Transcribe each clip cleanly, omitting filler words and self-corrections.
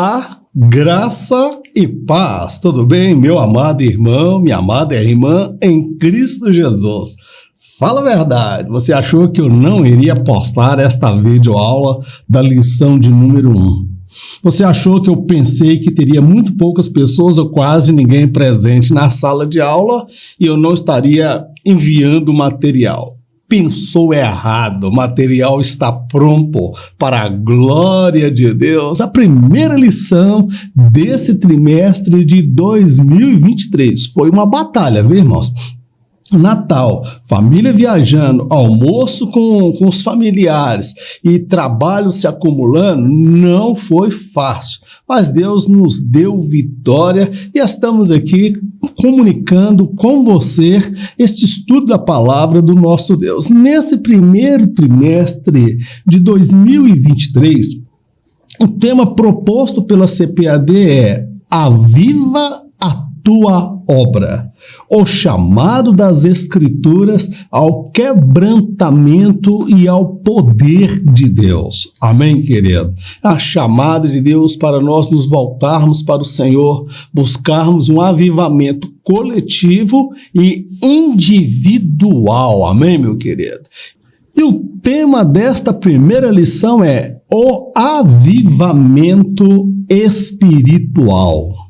Olá, graça e paz, tudo bem, meu amado irmão, minha amada irmã em Cristo Jesus? Fala a verdade, você achou que eu não iria postar esta videoaula da lição de número 1? Você achou que eu pensei que teria muito poucas pessoas ou quase ninguém presente na sala de aula e eu não estaria enviando material? Pensou errado, o material está pronto para a glória de Deus. A primeira lição desse trimestre de 2023 foi uma batalha, viu, irmãos? Natal, família viajando, almoço com os familiares e trabalho se acumulando, não foi fácil. Mas Deus nos deu vitória e estamos aqui comunicando com você este estudo da palavra do nosso Deus. Nesse primeiro trimestre de 2023, o tema proposto pela CPAD é Aviva a tua obra, o chamado das Escrituras ao quebrantamento e ao poder de Deus. Amém, querido? A chamada de Deus para nós nos voltarmos para o Senhor, buscarmos um avivamento coletivo e individual. Amém, meu querido? E o tema desta primeira lição é o avivamento espiritual.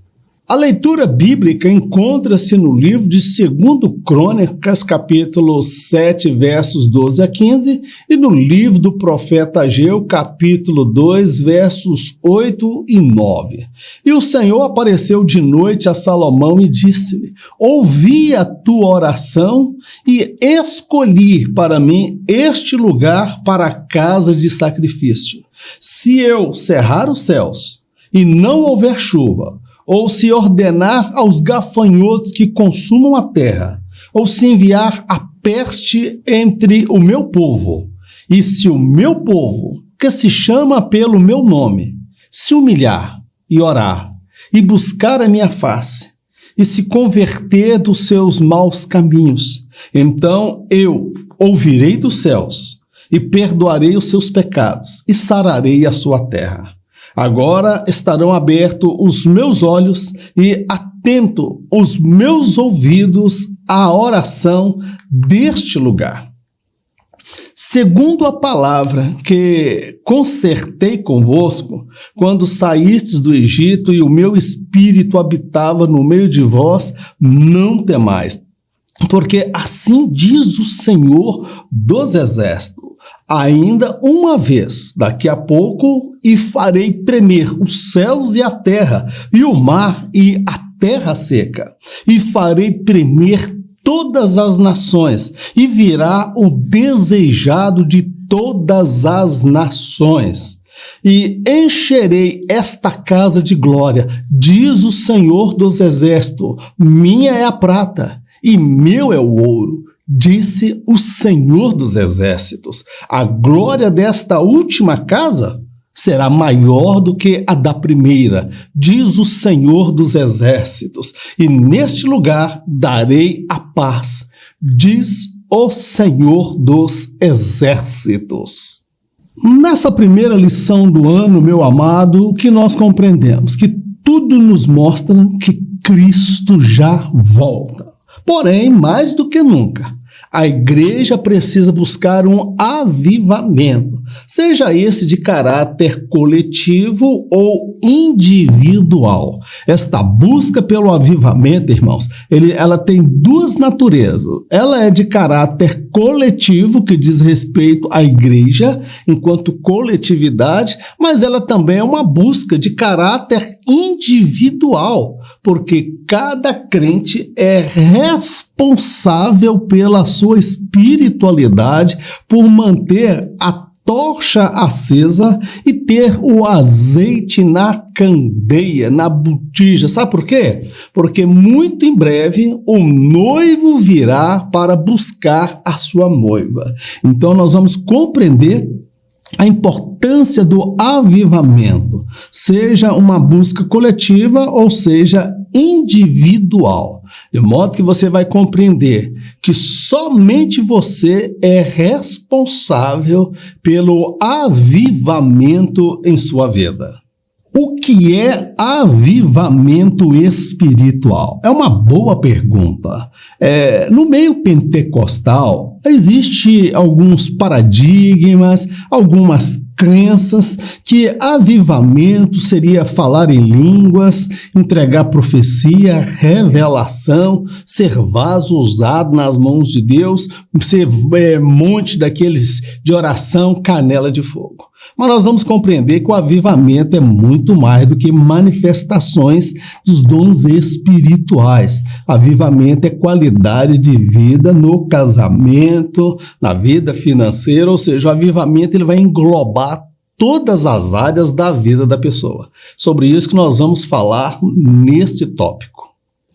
A leitura bíblica encontra-se no livro de 2 Crônicas, capítulo 7, versos 12 a 15, e no livro do profeta Ageu, capítulo 2, versos 8 e 9. E o Senhor apareceu de noite a Salomão e disse-lhe: ouvi a tua oração e escolhi para mim este lugar para a casa de sacrifício. Se eu cerrar os céus e não houver chuva, ou se ordenar aos gafanhotos que consumam a terra, ou se enviar a peste entre o meu povo, e se o meu povo, que se chama pelo meu nome, se humilhar e orar, e buscar a minha face, e se converter dos seus maus caminhos, então eu ouvirei dos céus, e perdoarei os seus pecados, e sararei a sua terra. Agora estarão abertos os meus olhos e atento os meus ouvidos à oração deste lugar. Segundo a palavra que concertei convosco, quando saístes do Egito e o meu espírito habitava no meio de vós, não temais, porque assim diz o Senhor dos Exércitos. Ainda uma vez, daqui a pouco, e farei tremer os céus e a terra, e o mar e a terra seca, e farei tremer todas as nações, e virá o desejado de todas as nações. E encherei esta casa de glória, diz o Senhor dos Exércitos, minha é a prata, e meu é o ouro. Disse o Senhor dos Exércitos: a glória desta última casa será maior do que a da primeira, diz o Senhor dos Exércitos, e neste lugar darei a paz, diz o Senhor dos Exércitos. Nessa primeira lição do ano, meu amado, o que nós compreendemos? Que tudo nos mostra que Cristo já volta. Porém, mais do que nunca, a igreja precisa buscar um avivamento, seja esse de caráter coletivo ou individual. Esta busca pelo avivamento, irmãos, ela tem duas naturezas. Ela é de caráter coletivo, que diz respeito à igreja enquanto coletividade, mas ela também é uma busca de caráter individual, porque cada crente é responsável pela sua espiritualidade, por manter a tocha acesa e ter o azeite na candeia, na botija. Sabe por quê? Porque muito em breve o noivo virá para buscar a sua noiva. Então nós vamos compreender a importância do avivamento, seja uma busca coletiva ou seja individual, de modo que você vai compreender que somente você é responsável pelo avivamento em sua vida. O que é avivamento espiritual? É uma boa pergunta. No meio pentecostal, existem alguns paradigmas, algumas crenças que avivamento seria falar em línguas, entregar profecia, revelação, ser vaso usado nas mãos de Deus, ser monte daqueles de oração, canela de fogo. Mas nós vamos compreender que o avivamento é muito mais do que manifestações dos dons espirituais. Avivamento é qualidade de vida no casamento, na vida financeira, ou seja, o avivamento ele vai englobar todas as áreas da vida da pessoa. Sobre isso que nós vamos falar neste tópico.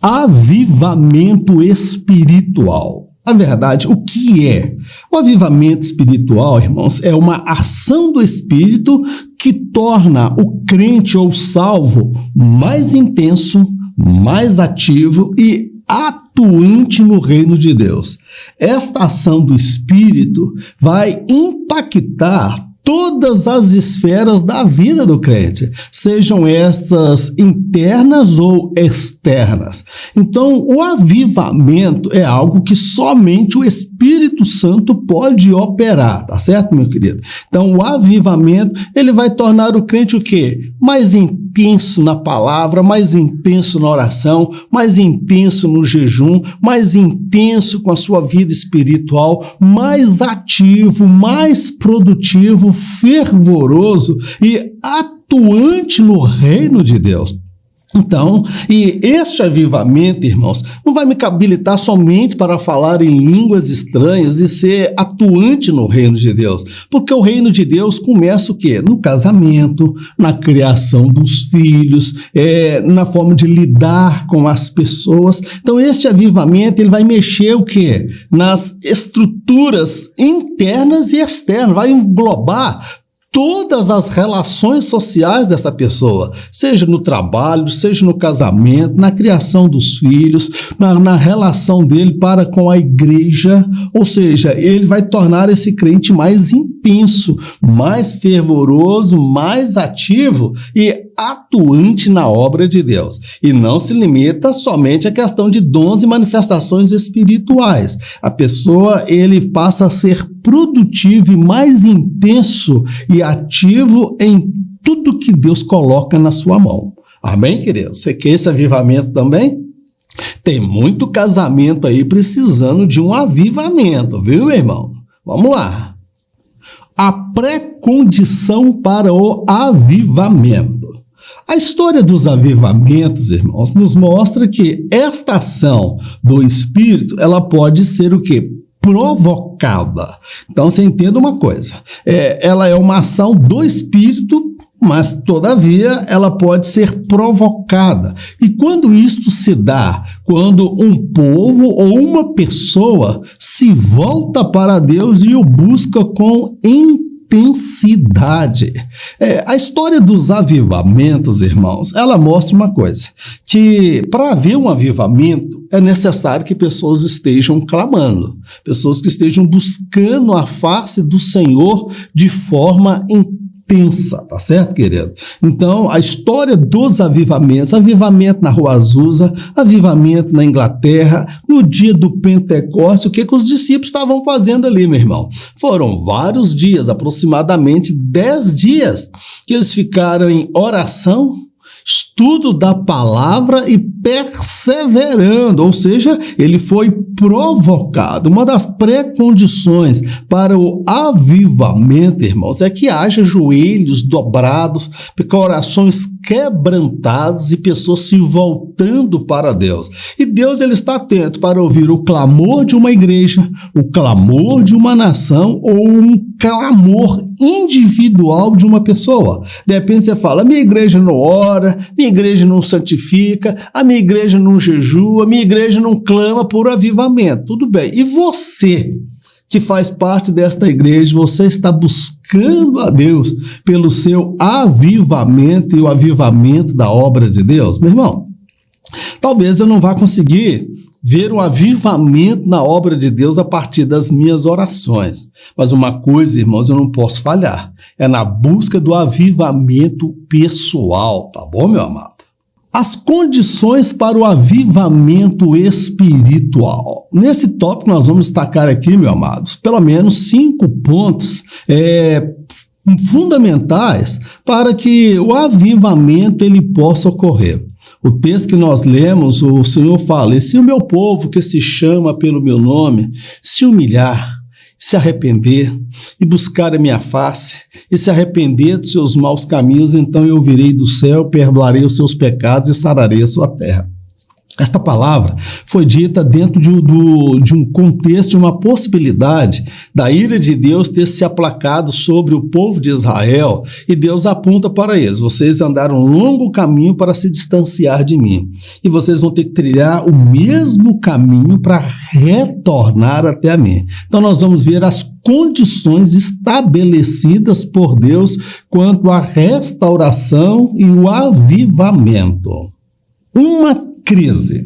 Avivamento espiritual. Na verdade, o que é? O avivamento espiritual, irmãos, é uma ação do Espírito que torna o crente ou salvo mais intenso, mais ativo e atuante no reino de Deus. Esta ação do Espírito vai impactar todas as esferas da vida do crente, sejam estas internas ou externas. Então, o avivamento é algo que somente o Espírito Santo pode operar, tá certo, meu querido? Então, o avivamento, ele vai tornar o crente o quê? Mais intenso na palavra, mais intenso na oração, mais intenso no jejum, mais intenso com a sua vida espiritual, mais ativo, mais produtivo, fervoroso e atuante no reino de Deus. Então, e este avivamento, irmãos, não vai me habilitar somente para falar em línguas estranhas e ser atuante no reino de Deus, porque o reino de Deus começa o quê? No casamento, na criação dos filhos, na forma de lidar com as pessoas. Então, este avivamento, ele vai mexer o quê? Nas estruturas internas e externas, vai englobar todas as relações sociais dessa pessoa, seja no trabalho, seja no casamento, na criação dos filhos, na relação dele para com a igreja, ou seja, ele vai tornar esse crente mais intenso, mais fervoroso, mais ativo e atuante na obra de Deus. E não se limita somente à questão de dons e manifestações espirituais. A pessoa, ele passa a ser produtivo e mais intenso e ativo em tudo que Deus coloca na sua mão. Amém, querido? Você quer esse avivamento também? Tem muito casamento aí precisando de um avivamento, viu, meu irmão? Vamos lá. A pré-condição para o avivamento. A história dos avivamentos, irmãos, nos mostra que esta ação do Espírito, ela pode ser o quê? Provocada. Então, você entenda uma coisa, ela é uma ação do Espírito, mas, todavia, ela pode ser provocada. E quando isto se dá, quando um povo ou uma pessoa se volta para Deus e o busca com intensidade. A história dos avivamentos, irmãos, ela mostra uma coisa, que para haver um avivamento é necessário que pessoas estejam clamando, pessoas que estejam buscando a face do Senhor de forma intensa, tá certo, querido? Então, a história dos avivamentos, avivamento na Rua Azusa, avivamento na Inglaterra, no dia do Pentecostes, o que os discípulos estavam fazendo ali, meu irmão? Foram vários dias, aproximadamente 10 dias, que eles ficaram em oração, estudo da palavra e perseverando, ou seja, ele foi provocado. Uma das pré-condições para o avivamento, irmãos, é que haja joelhos dobrados, corações quebrantados e pessoas se voltando para Deus. E Deus, ele está atento para ouvir o clamor de uma igreja, o clamor de uma nação ou um clamor individual de uma pessoa. De repente você fala, minha igreja não ora, minha igreja não santifica, a minha igreja não jejua, a minha igreja não clama por avivamento. Tudo bem. E você, que faz parte desta igreja, você está buscando a Deus pelo seu avivamento e o avivamento da obra de Deus? Meu irmão, talvez eu não vá conseguir ver um avivamento na obra de Deus a partir das minhas orações. Mas uma coisa, irmãos, eu não posso falhar. É na busca do avivamento pessoal, tá bom, meu amado? As condições para o avivamento espiritual. Nesse tópico nós vamos destacar aqui, meus amados, pelo menos 5 pontos fundamentais para que o avivamento ele possa ocorrer. O texto que nós lemos, o Senhor fala: e se o meu povo que se chama pelo meu nome se humilhar, se arrepender e buscar a minha face e se arrepender dos seus maus caminhos, então eu virei do céu, perdoarei os seus pecados e sararei a sua terra. Esta palavra foi dita dentro de um contexto, de uma possibilidade da ira de Deus ter se aplacado sobre o povo de Israel, e Deus aponta para eles: vocês andaram um longo caminho para se distanciar de mim, e vocês vão ter que trilhar o mesmo caminho para retornar até a mim. Então nós vamos ver as condições estabelecidas por Deus quanto à restauração e o avivamento. Uma crise.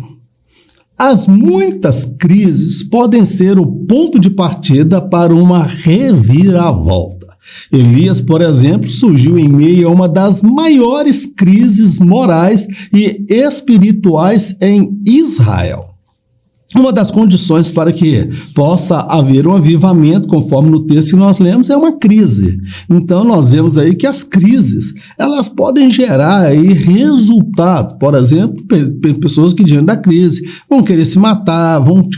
As muitas crises podem ser o ponto de partida para uma reviravolta. Elias, por exemplo, surgiu em meio a uma das maiores crises morais e espirituais em Israel. Uma das condições para que possa haver um avivamento, conforme no texto que nós lemos, é uma crise. Então nós vemos aí que as crises, elas podem gerar aí resultados. Por exemplo, pessoas que diante da crise vão querer se matar, vão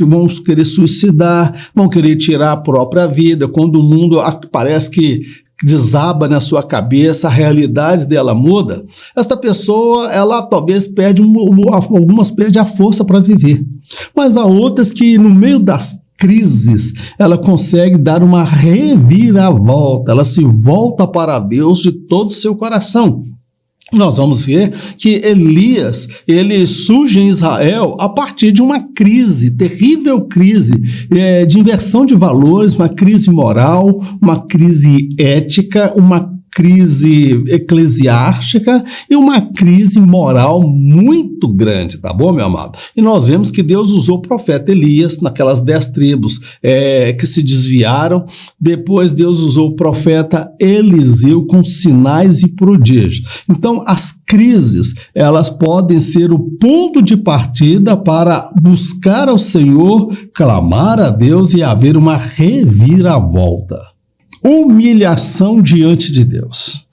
querer suicidar, vão querer tirar a própria vida, quando o mundo parece que desaba na sua cabeça, a realidade dela muda. Esta pessoa, ela talvez algumas perdem a força para viver, mas há outras que no meio das crises, ela consegue dar uma reviravolta, ela se volta para Deus de todo o seu coração. Nós vamos ver que Elias, ele surge em Israel a partir de uma crise, terrível crise de inversão de valores, uma crise moral, uma crise ética, uma crise eclesiástica e uma crise moral muito grande, tá bom, meu amado? E nós vemos que Deus usou o profeta Elias naquelas 10 tribos que se desviaram. Depois Deus usou o profeta Eliseu com sinais e prodígios. Então as crises, elas podem ser o ponto de partida para buscar ao Senhor, clamar a Deus e haver uma reviravolta. Humilhação diante de Deus.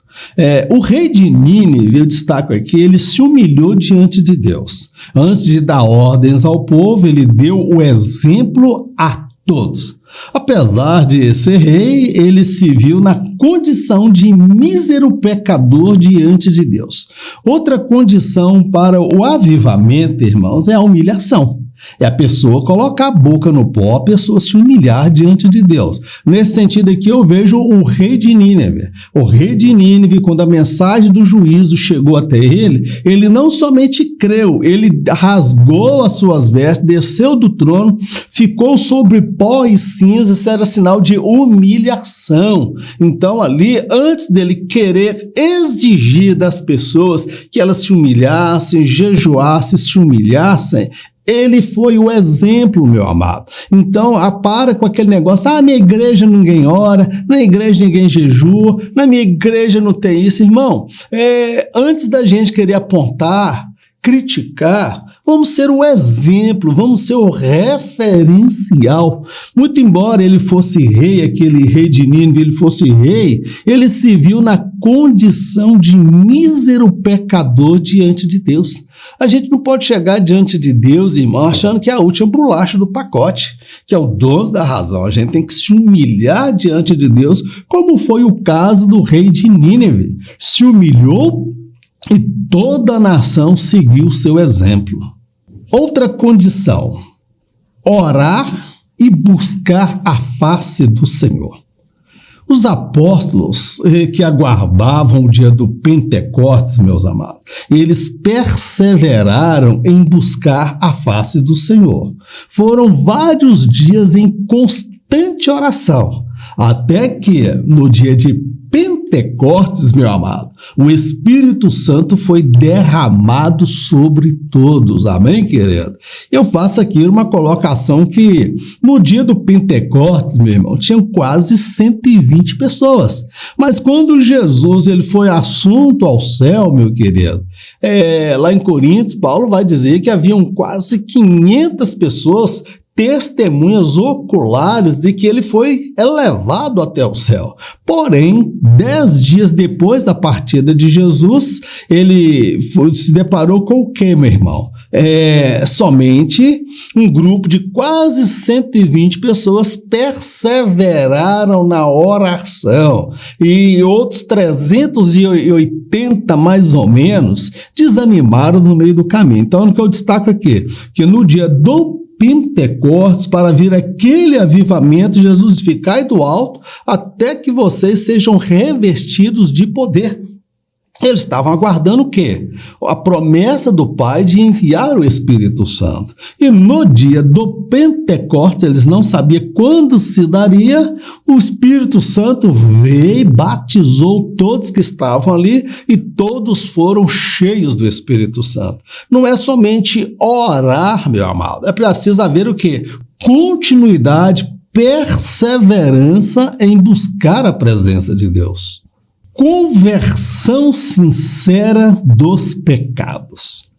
O rei de Nínive, eu destaco aqui, ele se humilhou diante de Deus. Antes de dar ordens ao povo, ele deu o exemplo a todos. Apesar de ser rei, ele se viu na condição de mísero pecador diante de Deus. Outra condição para o avivamento, irmãos, é a humilhação. É a pessoa colocar a boca no pó, a pessoa se humilhar diante de Deus. Nesse sentido aqui eu vejo o rei de Nínive. O rei de Nínive, quando a mensagem do juízo chegou até ele, ele não somente creu, ele rasgou as suas vestes, desceu do trono, ficou sobre pó e cinza, isso era sinal de humilhação. Então ali, antes dele querer exigir das pessoas que elas se humilhassem, jejuassem, se humilhassem, ele foi o exemplo, meu amado. Então, para com aquele negócio: na minha igreja ninguém ora, na igreja ninguém jejua, na minha igreja não tem isso. Irmão, antes da gente querer apontar, criticar, vamos ser o exemplo, vamos ser o referencial. Muito embora ele fosse rei, aquele rei de Nínive, ele fosse rei, ele se viu na condição de mísero pecador diante de Deus. A gente não pode chegar diante de Deus, irmão, achando que é a última bolacha do pacote, que é o dono da razão. A gente tem que se humilhar diante de Deus, como foi o caso do rei de Nínive. Se humilhou e toda a nação seguiu o seu exemplo. Outra condição: orar e buscar a face do Senhor. Os apóstolos que aguardavam o dia do Pentecostes, meus amados, eles perseveraram em buscar a face do Senhor. Foram vários dias em constante oração. Até que no dia de Pentecostes, meu amado, o Espírito Santo foi derramado sobre todos. Amém, querido? Eu faço aqui uma colocação que no dia do Pentecostes, meu irmão, tinham quase 120 pessoas. Mas quando Jesus ele foi assunto ao céu, meu querido, lá em Coríntios, Paulo vai dizer que haviam quase 500 pessoas testemunhas oculares de que ele foi elevado até o céu. Porém, 10 dias depois da partida de Jesus, ele se deparou com o quê, meu irmão? Somente um grupo de quase 120 pessoas perseveraram na oração e outros 380 mais ou menos desanimaram no meio do caminho. Então, o que eu destaco aqui, que no dia do Pentecostes, para vir aquele avivamento, Jesus disse: ficai do alto até que vocês sejam revestidos de poder. Eles estavam aguardando o quê? A promessa do Pai de enviar o Espírito Santo. E no dia do Pentecostes, eles não sabiam quando se daria, o Espírito Santo veio e batizou todos que estavam ali e todos foram cheios do Espírito Santo. Não é somente orar, meu amado, é preciso haver o quê? Continuidade, perseverança em buscar a presença de Deus. Conversão sincera dos pecados.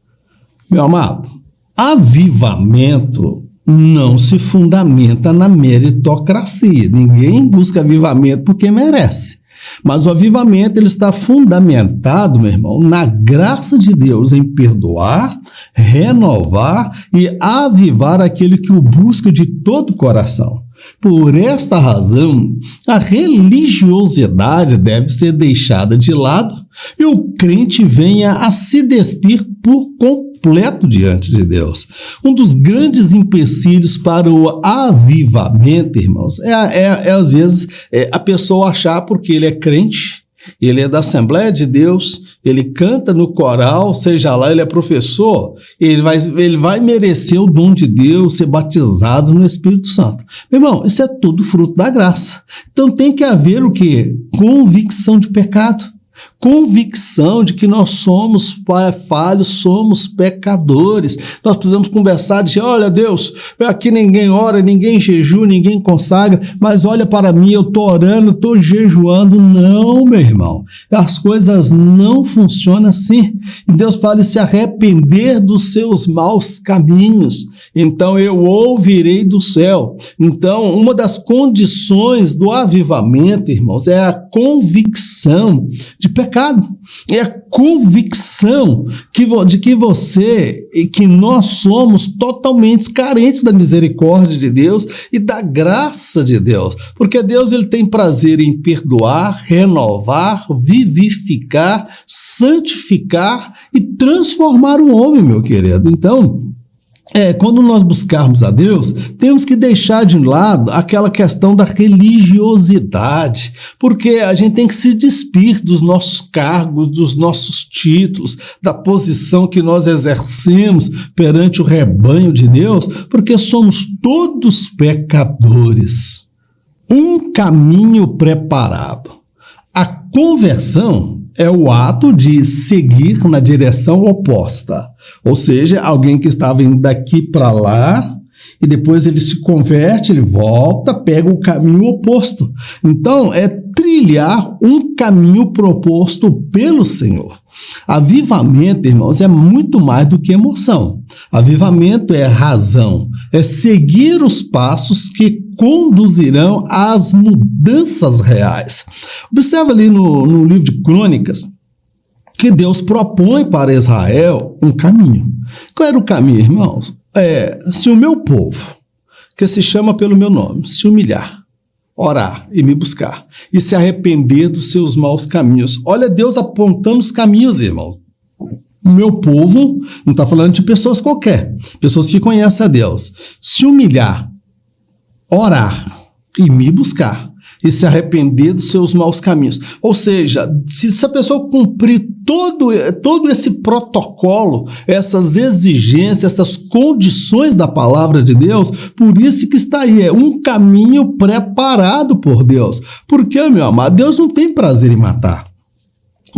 Meu amado, avivamento não se fundamenta na meritocracia. Ninguém busca avivamento porque merece. Mas o avivamento ele está fundamentado, meu irmão, na graça de Deus em perdoar, renovar e avivar aquele que o busca de todo o coração. Por esta razão, a religiosidade deve ser deixada de lado e o crente venha a se despir por completo diante de Deus. Um dos grandes empecilhos para o avivamento, irmãos, às vezes a pessoa achar porque ele é crente, ele é da Assembleia de Deus, ele canta no coral, seja lá, ele é professor, ele vai merecer o dom de Deus, ser batizado no Espírito Santo. Meu irmão, isso é tudo fruto da graça. Então tem que haver o quê? Convicção de pecado. Convicção de que nós somos falhos, somos pecadores. Nós precisamos conversar, dizer: olha Deus, aqui ninguém ora, ninguém jejua, ninguém consagra, mas olha para mim, eu estou orando, estou jejuando. Não, meu irmão, as coisas não funcionam assim. E Deus fala: se arrepender dos seus maus caminhos, então eu ouvirei do céu. Então, uma das condições do avivamento, irmãos, é a convicção de pecado. É a convicção de que você e que nós somos totalmente carentes da misericórdia de Deus e da graça de Deus. Porque Deus ele tem prazer em perdoar, renovar, vivificar, santificar e transformar o homem, meu querido. Então, quando nós buscarmos a Deus, temos que deixar de lado aquela questão da religiosidade, porque a gente tem que se despir dos nossos cargos, dos nossos títulos, da posição que nós exercemos perante o rebanho de Deus, porque somos todos pecadores. Um caminho preparado. A conversão é o ato de seguir na direção oposta. Ou seja, alguém que estava indo daqui para lá e depois ele se converte, ele volta, pega o caminho oposto. Então, é trilhar um caminho proposto pelo Senhor. Avivamento, irmãos, é muito mais do que emoção. Avivamento é razão, é seguir os passos que conduzirão às mudanças reais. Observa ali no livro de Crônicas que Deus propõe para Israel um caminho. Qual era o caminho, irmãos? Se o meu povo, que se chama pelo meu nome, se humilhar, orar e me buscar, e se arrepender dos seus maus caminhos. Olha Deus apontando os caminhos, irmão. O meu povo, não está falando de pessoas qualquer, pessoas que conhecem a Deus. Se humilhar, orar e me buscar, e se arrepender dos seus maus caminhos. Ou seja, se a pessoa cumprir todo esse protocolo, essas exigências, essas condições da palavra de Deus, por isso que está aí, é um caminho preparado por Deus. Porque, meu amado, Deus não tem prazer em matar.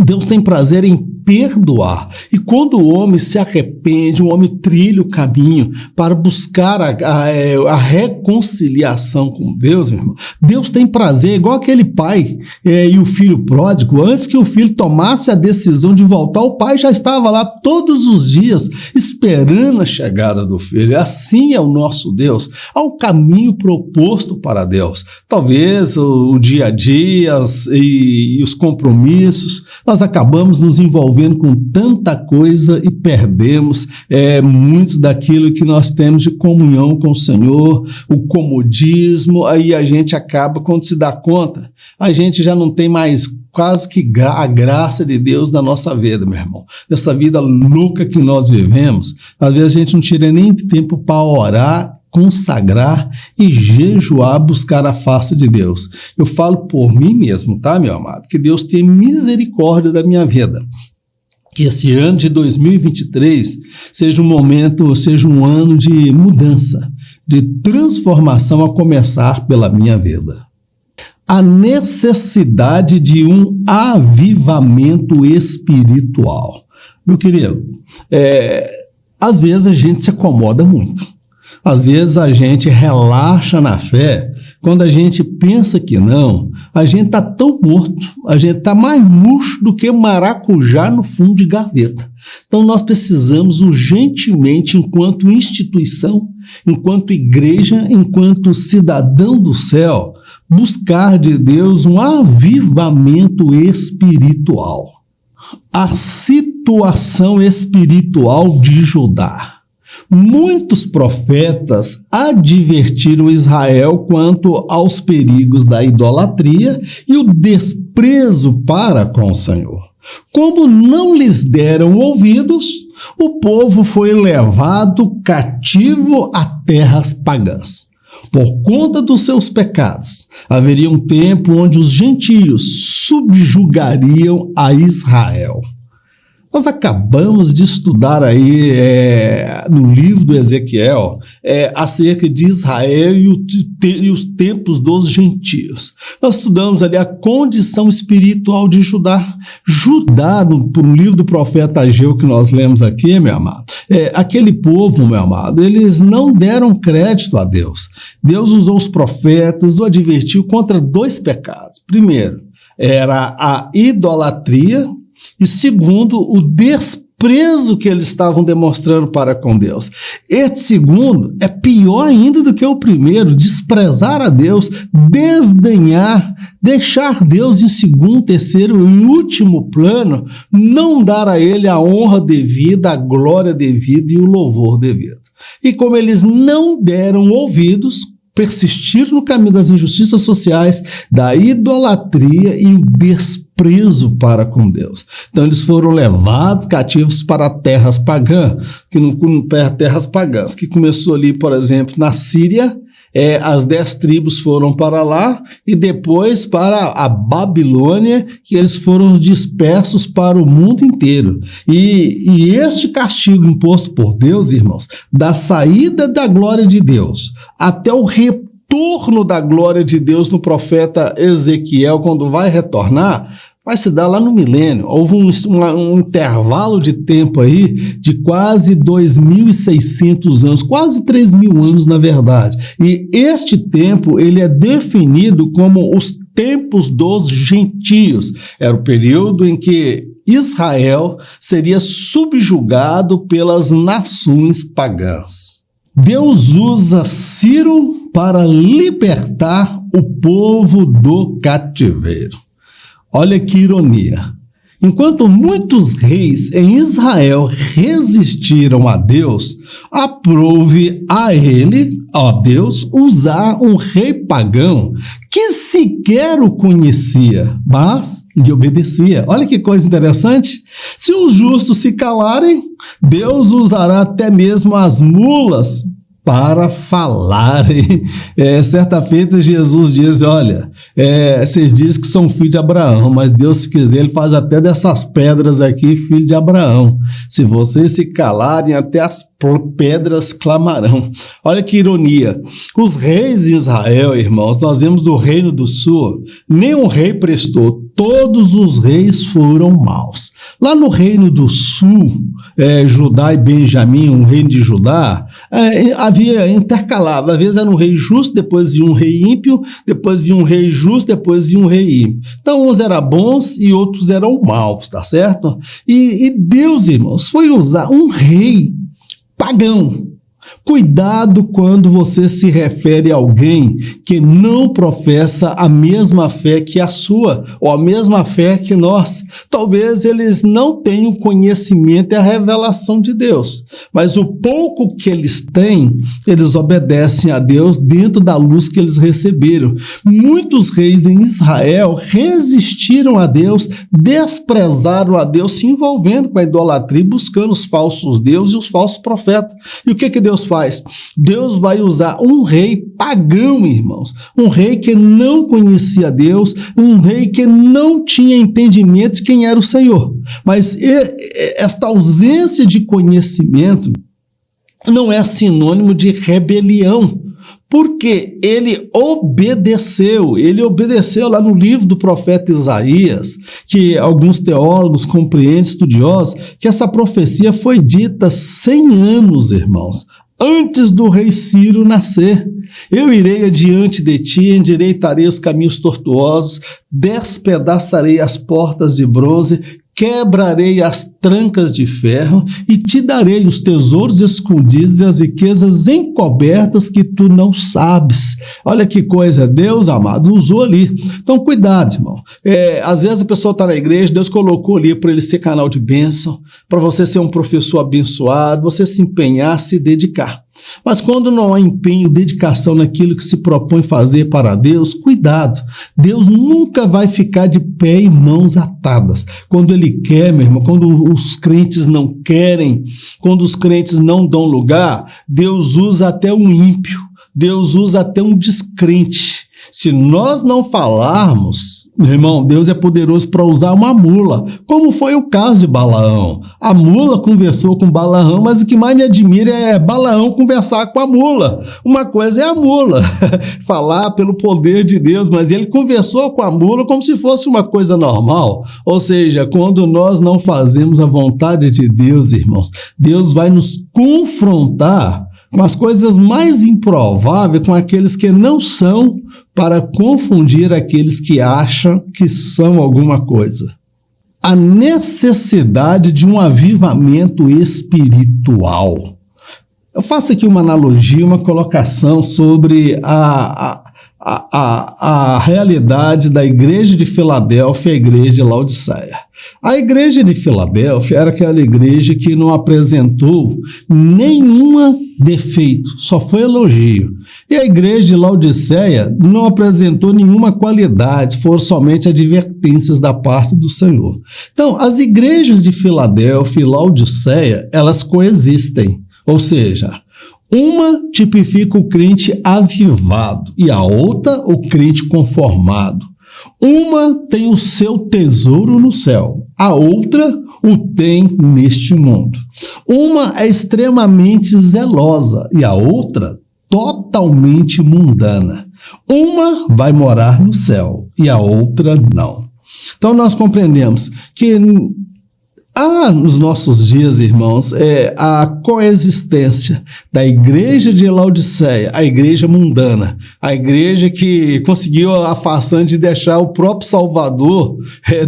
Deus tem prazer em perdoar. E quando o homem se arrepende, o homem trilha o caminho para buscar a reconciliação com Deus, meu irmão. Deus tem prazer, igual aquele pai e o filho pródigo. Antes que o filho tomasse a decisão de voltar, o pai já estava lá todos os dias esperando a chegada do filho. Assim é o nosso Deus. Há um caminho proposto para Deus. Talvez o dia a dia e os compromissos, nós acabamos nos envolvendo com tanta coisa e perdemos muito daquilo que nós temos de comunhão com o Senhor, o comodismo. Aí a gente acaba, quando se dá conta, a gente já não tem mais quase que a graça de Deus na nossa vida, meu irmão. Dessa vida louca que nós vivemos, às vezes a gente não tira nem tempo para orar, consagrar e jejuar, buscar a face de Deus. Eu falo por mim mesmo, tá, meu amado? Que Deus tenha misericórdia da minha vida. Que esse ano de 2023 seja um ano de mudança, de transformação, a começar pela minha vida. A necessidade de um avivamento espiritual. Meu querido, às vezes a gente se acomoda muito. Às vezes a gente relaxa na fé, quando a gente pensa que não, a gente está tão morto, a gente está mais murcho do que maracujá no fundo de gaveta. Então nós precisamos urgentemente, enquanto instituição, enquanto igreja, enquanto cidadão do céu, buscar de Deus um avivamento espiritual. A situação espiritual de Judá. Muitos profetas advertiram Israel quanto aos perigos da idolatria e o desprezo para com o Senhor. Como não lhes deram ouvidos, o povo foi levado cativo a terras pagãs. Por conta dos seus pecados, haveria um tempo onde os gentios subjugariam a Israel. Nós acabamos de estudar aí no livro do Ezequiel acerca de Israel e os tempos dos gentios. Nós estudamos ali a condição espiritual de Judá. Judá, no livro do profeta Ageu que nós lemos aqui, meu amado, aquele povo, meu amado, eles não deram crédito a Deus. Deus usou os profetas, o advertiu contra 2 pecados. Primeiro, era a idolatria, e segundo, o desprezo que eles estavam demonstrando para com Deus. Este segundo é pior ainda do que o primeiro, desprezar a Deus, desdenhar, deixar Deus em segundo, terceiro e último plano, não dar a Ele a honra devida, a glória devida e o louvor devido. E como eles não deram ouvidos, persistir no caminho das injustiças sociais, da idolatria e o desprezo para com Deus. Então eles foram levados cativos para terras pagãs, que começou ali, por exemplo, na Síria. As 10 tribos foram para lá e depois para a Babilônia, que eles foram dispersos para o mundo inteiro. E este castigo imposto por Deus, irmãos, da saída da glória de Deus até o retorno da glória de Deus no profeta Ezequiel, quando vai retornar, vai se dar lá no milênio. Houve um intervalo de tempo aí de quase 2.600 anos, quase 3.000 anos na verdade. E este tempo ele é definido como os tempos dos gentios. Era o período em que Israel seria subjugado pelas nações pagãs. Deus usa Ciro para libertar o povo do cativeiro. Olha que ironia. Enquanto muitos reis em Israel resistiram a Deus, aprove a ele, a Deus, usar um rei pagão que sequer o conhecia, mas lhe obedecia. Olha que coisa interessante. Se os justos se calarem, Deus usará até mesmo as mulas para falarem. Certa feita Jesus diz, olha, vocês dizem que são filhos de Abraão, mas Deus, se quiser, ele faz até dessas pedras aqui filho de Abraão. Se vocês se calarem, até as pedras clamarão. Olha que ironia. Os reis de Israel, irmãos, nós vemos do reino do sul, nenhum rei prestou, todos os reis foram maus. Lá no reino do sul, Judá e Benjamim, um reino de Judá, havia intercalado, às vezes era um rei justo, depois vinha um rei ímpio, depois vinha um rei justo, depois vinha um rei ímpio. Então uns eram bons e outros eram maus, tá certo? E Deus, irmãos, foi usar um rei pagão. Cuidado quando você se refere a alguém que não professa a mesma fé que a sua, ou a mesma fé que nós. Talvez eles não tenham conhecimento e a revelação de Deus, mas o pouco que eles têm, eles obedecem a Deus dentro da luz que eles receberam. Muitos reis em Israel resistiram a Deus, desprezaram a Deus, se envolvendo com a idolatria, buscando os falsos deuses e os falsos profetas. E o que Deus faz? Deus vai usar um rei pagão, irmãos, um rei que não conhecia Deus, um rei que não tinha entendimento de quem era o Senhor. Mas esta ausência de conhecimento não é sinônimo de rebelião, porque ele obedeceu lá no livro do profeta Isaías, que alguns teólogos compreendem, estudiosos, que essa profecia foi dita 100 anos, irmãos, antes do rei Ciro nascer. Eu irei adiante de ti, endireitarei os caminhos tortuosos, despedaçarei as portas de bronze, quebrarei as trancas de ferro e te darei os tesouros escondidos e as riquezas encobertas que tu não sabes. Olha que coisa, Deus, amado, usou ali. Então, cuidado, irmão. Às vezes a pessoa está na igreja, Deus colocou ali para ele ser canal de bênção, para você ser um professor abençoado, você se empenhar, se dedicar. Mas quando não há empenho, dedicação naquilo que se propõe fazer para Deus, cuidado. Deus nunca vai ficar de pé e mãos atadas. Quando Ele quer, meu irmão, quando os crentes não querem, quando os crentes não dão lugar, Deus usa até um ímpio, Deus usa até um descrente. Se nós não falarmos, meu irmão, Deus é poderoso para usar uma mula, como foi o caso de Balaão. A mula conversou com Balaão, mas o que mais me admira é Balaão conversar com a mula. Uma coisa é a mula, falar pelo poder de Deus, mas ele conversou com a mula como se fosse uma coisa normal. Ou seja, quando nós não fazemos a vontade de Deus, irmãos, Deus vai nos confrontar com as coisas mais improváveis, com aqueles que não são, para confundir aqueles que acham que são alguma coisa. A necessidade de um avivamento espiritual. Eu faço aqui uma analogia, uma colocação sobre a realidade da igreja de Filadélfia e a igreja de Laodiceia. A igreja de Filadélfia era aquela igreja que não apresentou nenhum defeito, só foi elogio. E a igreja de Laodiceia não apresentou nenhuma qualidade, foram somente advertências da parte do Senhor. Então, as igrejas de Filadélfia e Laodiceia, elas coexistem, ou seja, uma tipifica o crente avivado e a outra o crente conformado. Uma tem o seu tesouro no céu, a outra o tem neste mundo. Uma é extremamente zelosa e a outra totalmente mundana. Uma vai morar no céu e a outra não. Então nós compreendemos que nos nossos dias, irmãos, a coexistência da igreja de Laodiceia, a igreja mundana, a igreja que conseguiu a façanha de deixar o próprio Salvador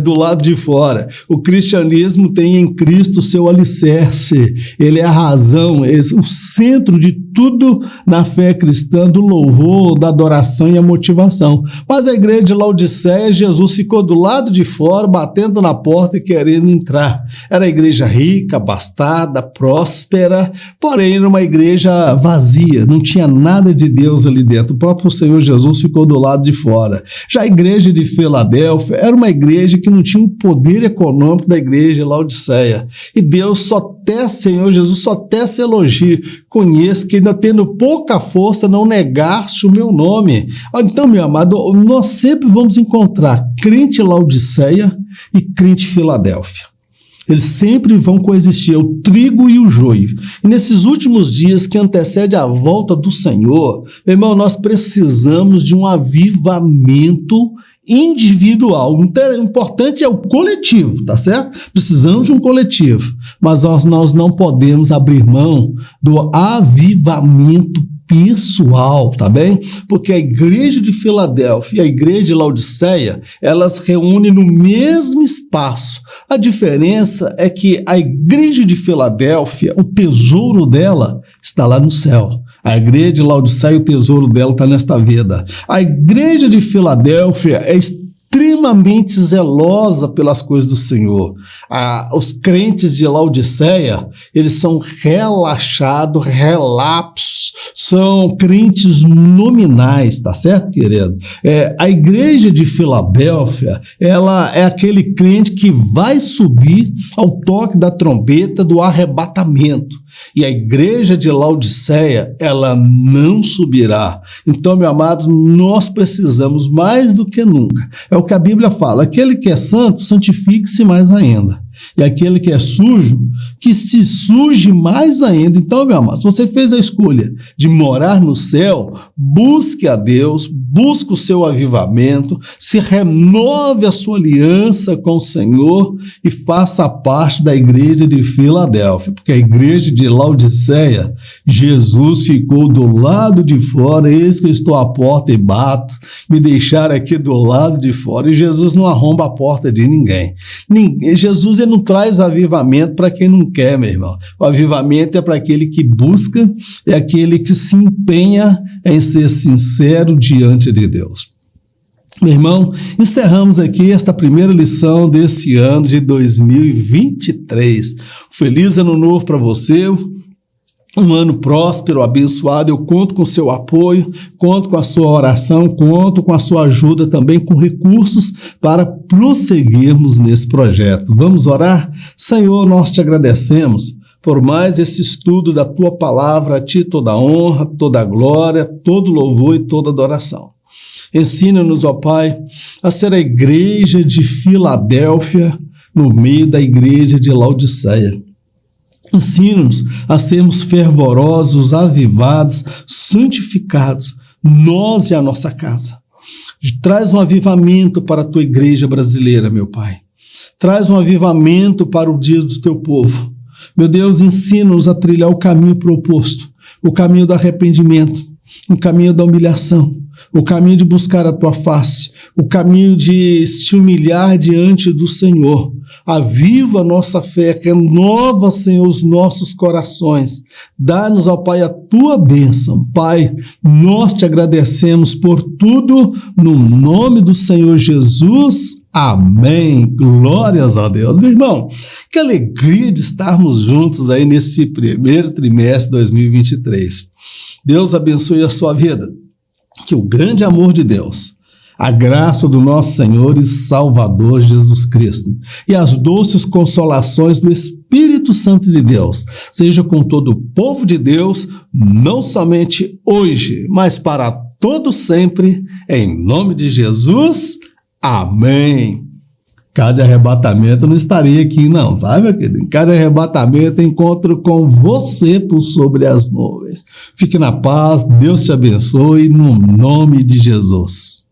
do lado de fora. O cristianismo tem em Cristo o seu alicerce, ele é a razão, o centro de tudo na fé cristã, do louvor, da adoração e a motivação. Mas a igreja de Laodiceia, Jesus ficou do lado de fora, batendo na porta e querendo entrar. Era a igreja rica, abastada, próspera, porém era uma igreja vazia, não tinha nada de Deus ali dentro. O próprio Senhor Jesus ficou do lado de fora. Já a igreja de Filadélfia era uma igreja que não tinha o poder econômico da igreja de Laodiceia. E Deus Senhor Jesus só tece elogio conheço que ainda tendo pouca força não negaste o meu nome. Então, meu amado, nós sempre vamos encontrar crente Laodiceia e crente Filadélfia. Eles sempre vão coexistir, é o trigo e o joio. E nesses últimos dias que antecedem a volta do Senhor, meu irmão, nós precisamos de um avivamento individual. O importante é o coletivo, tá certo? Precisamos de um coletivo, mas nós não podemos abrir mão do avivamento pessoal, tá bem? Porque a igreja de Filadélfia e a igreja de Laodiceia, elas reúnem no mesmo espaço. A diferença é que a igreja de Filadélfia, o tesouro dela está lá no céu. A igreja de Laodiceia, o tesouro dela está nesta vida. A igreja de Filadélfia é extremamente zelosa pelas coisas do Senhor. Os crentes de Laodiceia, eles são relaxados, relapsos, são crentes nominais, tá certo, querido? A igreja de Filadélfia, ela é aquele crente que vai subir ao toque da trombeta do arrebatamento. E a igreja de Laodiceia, ela não subirá. Então, meu amado, nós precisamos mais do que nunca. É o que a Bíblia fala: aquele que é santo, santifique-se mais ainda. E aquele que é sujo, que se suje mais ainda. Então, meu amado, se você fez a escolha de morar no céu, busque a Deus, busque o seu avivamento, se renove a sua aliança com o Senhor e faça parte da igreja de Filadélfia, porque a igreja de Laodiceia, Jesus ficou do lado de fora. Eis que eu estou à porta e bato, me deixaram aqui do lado de fora. E Jesus não arromba a porta de ninguém. Jesus não traz avivamento para quem não quer, meu irmão. O avivamento é para aquele que busca, é aquele que se empenha em ser sincero diante de Deus. Meu irmão, encerramos aqui esta primeira lição desse ano de 2023. Feliz ano novo para você. Um ano próspero, abençoado. Eu conto com o seu apoio, conto com a sua oração, conto com a sua ajuda também, com recursos para prosseguirmos nesse projeto. Vamos orar? Senhor, nós te agradecemos por mais esse estudo da tua palavra. A ti toda honra, toda glória, todo louvor e toda adoração. Ensina-nos, ó Pai, a ser a igreja de Filadélfia no meio da igreja de Laodiceia. Ensina-nos a sermos fervorosos, avivados, santificados, nós e a nossa casa. Traz um avivamento para a tua igreja brasileira, meu Pai. Traz um avivamento para o dia do teu povo. Meu Deus, ensina-nos a trilhar o caminho proposto, o caminho do arrependimento, o caminho da humilhação, o caminho de buscar a tua face, o caminho de se humilhar diante do Senhor. Aviva a nossa fé, renova, Senhor, os nossos corações. Dá-nos, ó Pai, a tua bênção. Pai, nós te agradecemos por tudo, no nome do Senhor Jesus. Amém. Glórias a Deus. Meu irmão, que alegria de estarmos juntos aí nesse primeiro trimestre de 2023. Deus abençoe a sua vida. Que o grande amor de Deus, a graça do nosso Senhor e Salvador Jesus Cristo e as doces consolações do Espírito Santo de Deus seja com todo o povo de Deus, não somente hoje, mas para todo sempre, em nome de Jesus. Amém. Caso de arrebatamento, não estaria aqui não, tá, meu querido? Em cada arrebatamento, encontro com você por sobre as nuvens. Fique na paz, Deus te abençoe, no nome de Jesus.